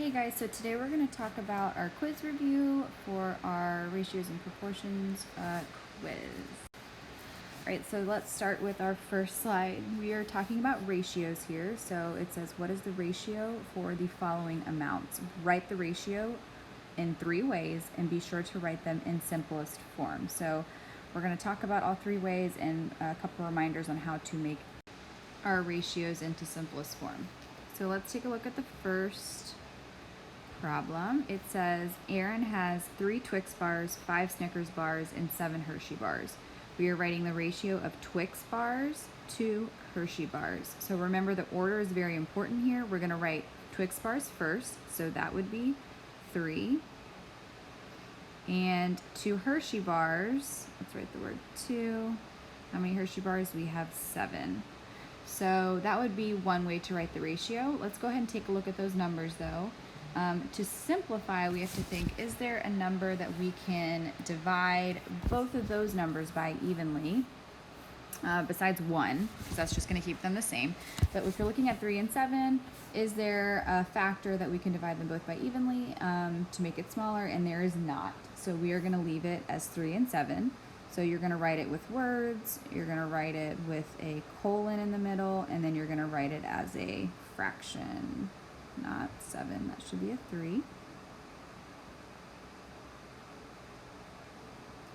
Hey guys, so today we're going to talk about our quiz review for our ratios and proportions quiz. Alright, so let's start with our first slide. We are talking about ratios here. So it says, what is the ratio for the following amounts? Write the ratio in 3 ways and be sure to write them in simplest form. So we're going to talk about all 3 ways and a couple reminders on how to make our ratios into simplest form. So let's take a look at the first problem. It says Aaron has 3 Twix bars, 5 Snickers bars, and 7 Hershey bars. We are writing the ratio of Twix bars to Hershey bars. So remember, the order is very important here. We're going to write Twix bars first, so that would be 3. And to Hershey bars, let's write the word 2. How many Hershey bars? We have 7. So that would be one way to write the ratio. Let's go ahead and take a look at those numbers though. To simplify, we have to think, is there a number that we can divide both of those numbers by evenly, besides 1, because that's just going to keep them the same. But if you're looking at 3 and 7, is there a factor that we can divide them both by evenly to make it smaller? And there is not. So we are going to leave it as 3 and 7. So you're going to write it with words, you're going to write it with a colon in the middle, and then you're going to write it as a fraction. Not 7, that should be a 3. 3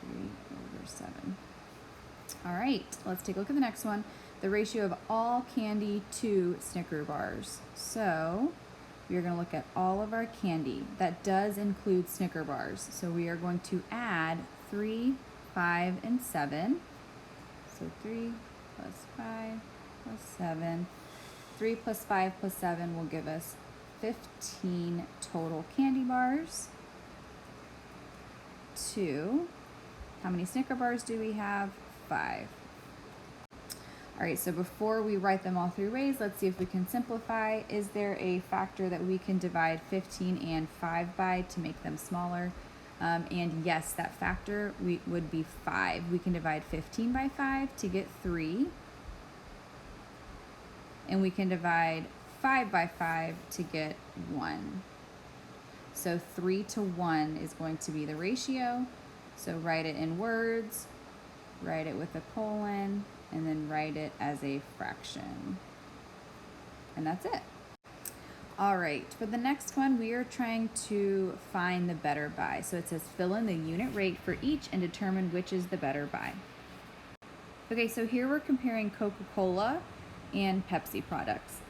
over 7. All right, let's take a look at the next one. The ratio of all candy to Snicker bars. So we are going to look at all of our candy. That does include Snicker bars. So we are going to add 3, 5, and 7. So 3 plus 5 plus 7. 3 plus 5 plus 7 will give us 15 total candy bars. 2. How many Snicker bars do we have? 5. All right, so before we write them all 3 ways, let's see if we can simplify. Is there a factor that we can divide 15 and 5 by to make them smaller? And yes, that factor would be 5. We can divide 15 by 5 to get 3. And we can divide 5 by 5 to get 1. So 3 to 1 is going to be the ratio. So write it in words, write it with a colon, and then write it as a fraction. And that's it. All right, for the next one, we are trying to find the better buy. So it says fill in the unit rate for each and determine which is the better buy. Okay, so here we're comparing Coca-Cola and Pepsi products.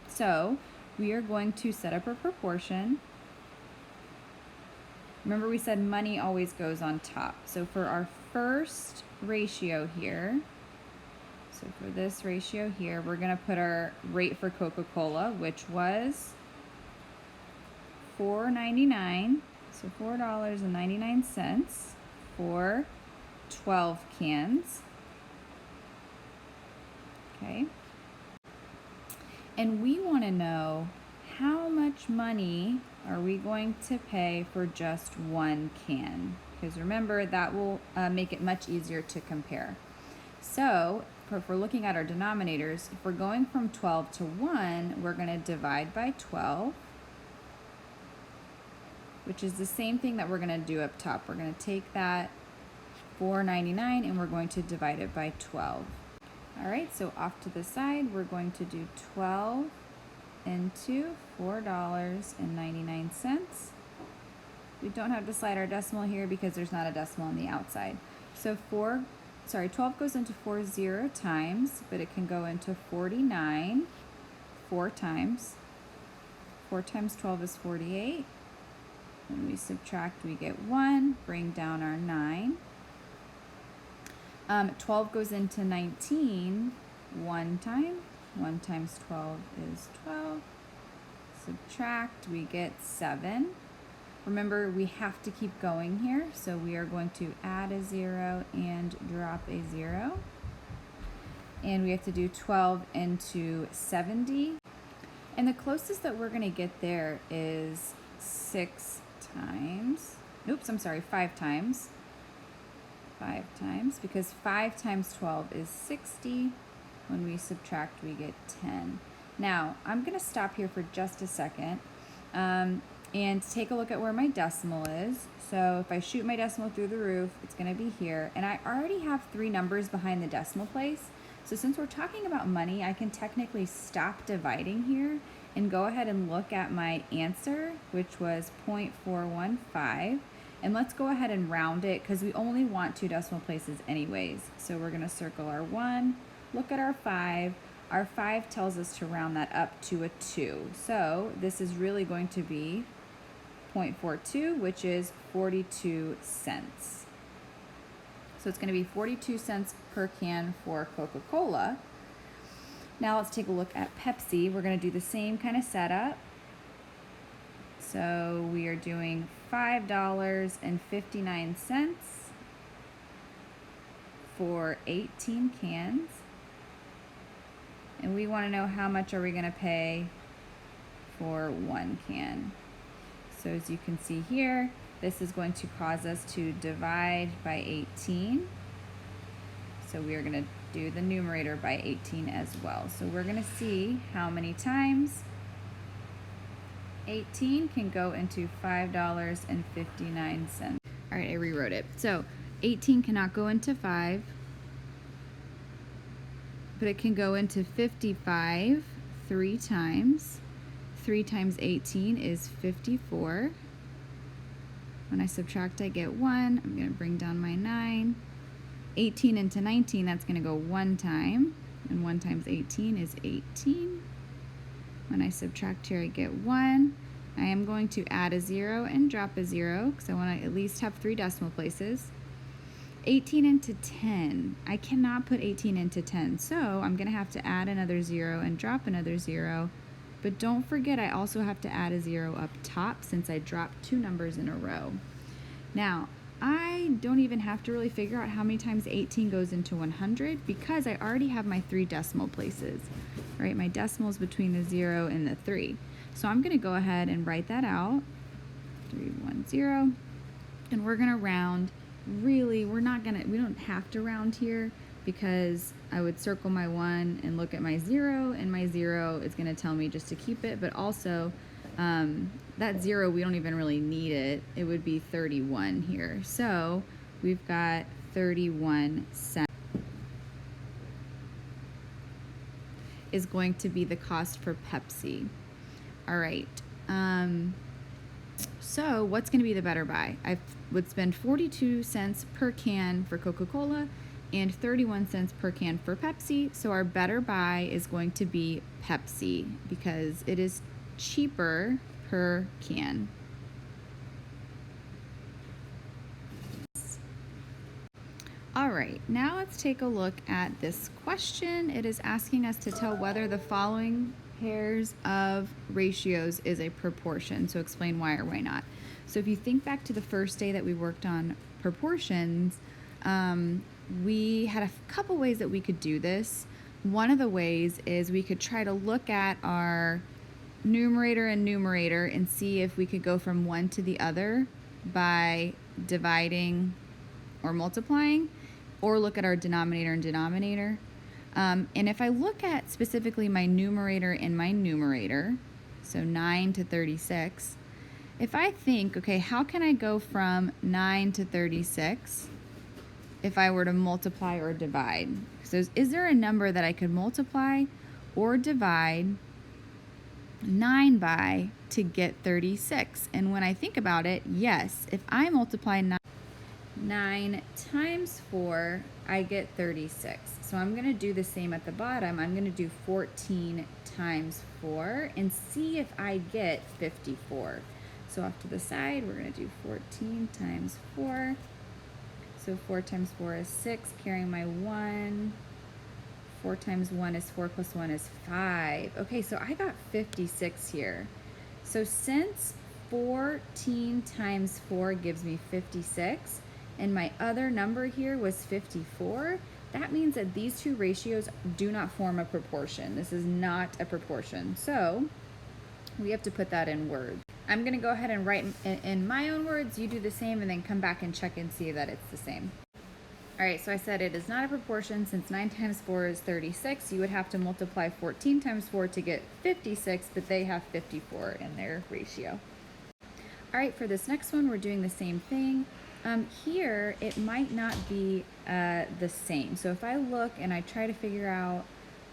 So we are going to set up a proportion. Remember, we said money always goes on top. So for our first ratio here, so for this ratio here, we're going to put our rate for Coca-Cola, which was $4.99. So $4.99 for 12 cans. Okay. And we want to know how much money are we going to pay for just 1 can? Because remember, that will make it much easier to compare. So if we're looking at our denominators, if we're going from 12 to 1, we're going to divide by 12, which is the same thing that we're going to do up top. We're going to take that $4.99 and we're going to divide it by 12. All right, so off to the side, we're going to do 12 into $4.99. We don't have to slide our decimal here because there's not a decimal on the outside. So 12 goes into 40 times, but it can go into 49 4 times. 4 times 12 is 48. When we subtract, we get 1, bring down our 9. 12 goes into 19 1 time. 1 times 12 is 12. Subtract, we get 7. Remember, we have to keep going here, so we are going to add a 0 and drop a 0. And we have to do 12 into 70. And the closest that we're going to get there is 5 times. 5 times, because 5 times 12 is 60. When we subtract, we get 10. Now, I'm going to stop here for just a second. And take a look at where my decimal is. So if I shoot my decimal through the roof, it's going to be here. And I already have 3 numbers behind the decimal place. So since we're talking about money, I can technically stop dividing here and go ahead and look at my answer, which was 0.415. And let's go ahead and round it because we only want 2 decimal places anyways. So we're going to circle our 1, look at our 5. Our 5 tells us to round that up to a 2. So this is really going to be 0.42, which is 42 cents. So it's going to be 42 cents per can for Coca-Cola. Now let's take a look at Pepsi. We're going to do the same kind of setup. So we are doing $5.59 for 18 cans. And we want to know how much are we going to pay for 1 can. So as you can see here, this is going to cause us to divide by 18. So we are going to do the numerator by 18 as well. So we're going to see how many times 18 can go into $5.59. All right, I rewrote it. So 18 cannot go into 5, but it can go into 55 3 times. 3 times 18 is 54. When I subtract, I get 1. I'm going to bring down my 9. 18 into 19, that's going to go 1 time. And 1 times 18 is 18. When I subtract here, I get 1. I am going to add a 0 and drop a 0 because I want to at least have 3 decimal places. 18 into 10. I cannot put 18 into 10, so I'm going to have to add another 0 and drop another 0. But don't forget, I also have to add a 0 up top since I dropped 2 numbers in a row. Now, I don't even have to really figure out how many times 18 goes into 100 because I already have my 3 decimal places, right? My decimal is between the 0 and the 3. So I'm going to go ahead and write that out, 310, and we're going to round. Really, we don't have to round here because I would circle my 1 and look at my 0, and my 0 is going to tell me just to keep it, but also that 0, we don't even really need it. It would be 31 here. So we've got 31 cents is going to be the cost for Pepsi. All right. So what's going to be the better buy? I would spend 42 cents per can for Coca-Cola and 31 cents per can for Pepsi. So our better buy is going to be Pepsi because it is cheaper per can. All right, now let's take a look at this question. It is asking us to tell whether the following pairs of ratios is a proportion. So explain why or why not. So if you think back to the first day that we worked on proportions, we had a couple ways that we could do this. One of the ways is we could try to look at our numerator and numerator and see if we could go from one to the other by dividing or multiplying, or look at our denominator and denominator. And if I look at specifically my numerator and my numerator, so 9 to 36, if I think, okay, how can I go from 9 to 36 if I were to multiply or divide? So is there a number that I could multiply or divide 9 by to get 36? And when I think about it, yes, if I multiply 9 times 4, I get 36. So I'm going to do the same at the bottom. I'm going to do 14 times 4 and see if I get 54. So off to the side, we're going to do 14 times 4. So 4 times 4 is 6, carrying my 1. 4 times 1 is 4 plus 1 is 5. Okay, so I got 56 here. So since 14 times 4 gives me 56, and my other number here was 54, that means that these two ratios do not form a proportion. This is not a proportion. So we have to put that in words. I'm going to go ahead and write in my own words. You do the same and then come back and check and see that it's the same. All right, so I said it is not a proportion. Since 9 times 4 is 36, you would have to multiply 14 times 4 to get 56, but they have 54 in their ratio. All right, for this next one, we're doing the same thing. Here, it might not be the same. So if I look and I try to figure out,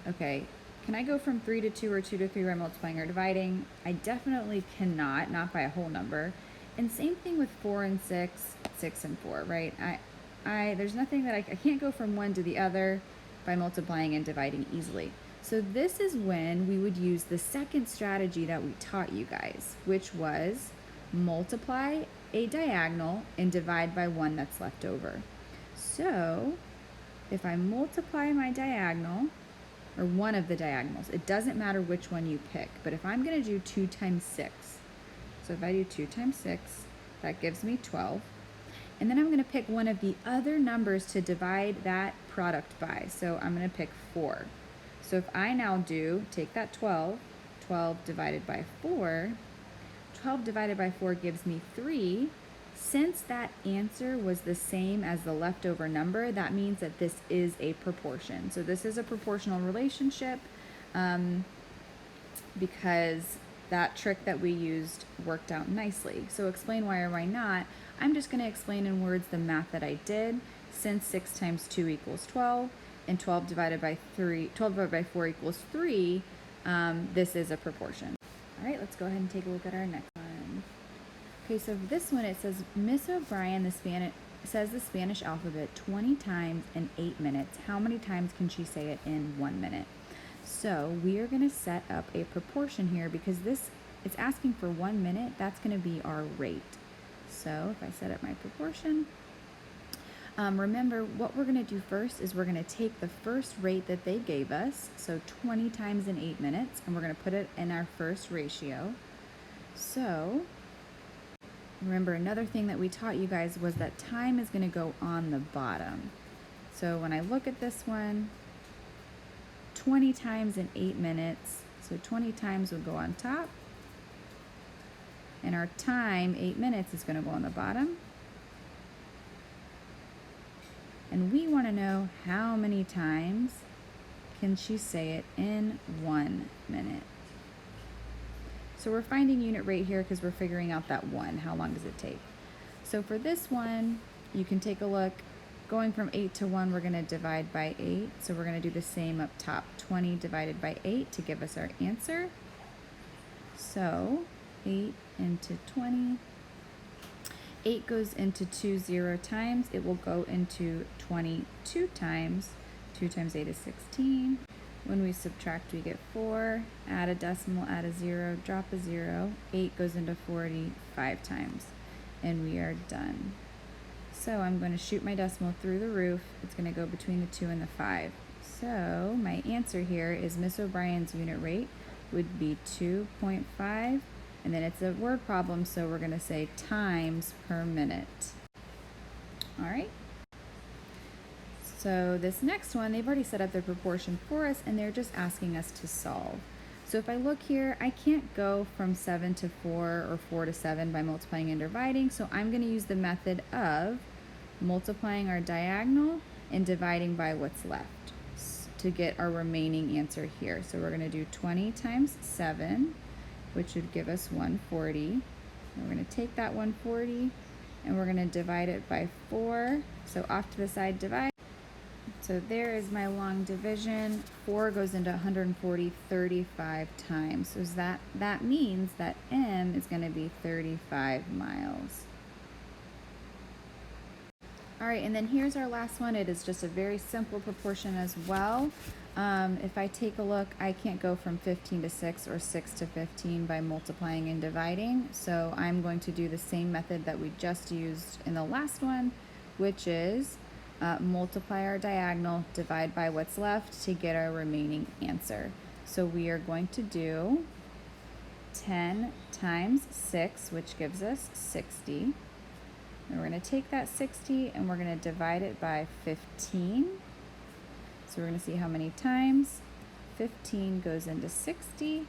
okay, can I go from 3 to 2 or 2 to 3 by multiplying or dividing? I definitely cannot, not by a whole number. And same thing with 4 and 6, 6 and 4, right? There's nothing that I can't go from one to the other by multiplying and dividing easily. So this is when we would use the second strategy that we taught you guys, which was multiply a diagonal and divide by one that's left over. So if I multiply my diagonal, or one of the diagonals, it doesn't matter which one you pick, but if I'm going to do 2 times 6, so if I do 2 times 6, that gives me 12. And then I'm going to pick one of the other numbers to divide that product by. So I'm going to pick 4. So if I now do, take that 12 divided by 4, 12 divided by 4 gives me 3. Since that answer was the same as the leftover number, that means that this is a proportion. So this is a proportional relationship because that trick that we used worked out nicely. So explain why or why not. I'm just going to explain in words the math that I did. Since 6 times 2 equals 12 and 12 divided by 4 equals 3, this is a proportion. All right, let's go ahead and take a look at our next one. Okay, so for this one it says Miss O'Brien says the Spanish alphabet 20 times in 8 minutes. How many times can she say it in 1 minute? So we are going to set up a proportion here because it's asking for 1 minute. That's going to be our rate. So if I set up my proportion, remember what we're going to do first is we're going to take the first rate that they gave us, so 20 times in 8 minutes, and we're going to put it in our first ratio. So remember, another thing that we taught you guys was that time is going to go on the bottom. So when I look at this one, 20 times in 8 minutes, so 20 times will go on top, and our time, 8 minutes, is going to go on the bottom. And we want to know how many times can she say it in 1 minute. So we're finding unit rate here because we're figuring out that 1. How long does it take? So for this one, you can take a look. Going from 8 to 1, we're going to divide by 8. So we're going to do the same up top. 20 divided by 8 to give us our answer. So 8 into 20. 8 goes into 2 0 times. It will go into 22 times. 2 times 8 is 16. When we subtract, we get 4. Add a decimal, add a 0, drop a 0. 8 goes into 45 times. And we are done. So I'm going to shoot my decimal through the roof. It's going to go between the 2 and the 5. So my answer here is Miss O'Brien's unit rate would be 2.5. And then it's a word problem, so we're going to say times per minute. All right. So this next one, they've already set up their proportion for us, and they're just asking us to solve. So if I look here, I can't go from 7 to 4 or 4 to 7 by multiplying and dividing, so I'm going to use the method of multiplying our diagonal and dividing by what's left to get our remaining answer here. So we're going to do 20 times 7, which would give us 140. And we're going to take that 140 and we're going to divide it by 4. So off to the side, divide. So there is my long division. 4 goes into 140 35 times. So that means that M is going to be 35 miles. All right, and then here's our last one. It is just a very simple proportion as well. If I take a look, I can't go from 15 to 6 or 6 to 15 by multiplying and dividing. So I'm going to do the same method that we just used in the last one, which is multiply our diagonal, divide by what's left to get our remaining answer. So we are going to do 10 times 6, which gives us 60. And we're going to take that 60 and we're going to divide it by 15. So we're going to see how many times. 15 goes into 60,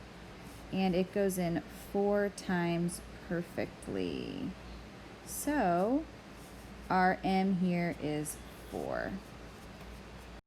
and it goes in 4 times perfectly. So our M here is 4.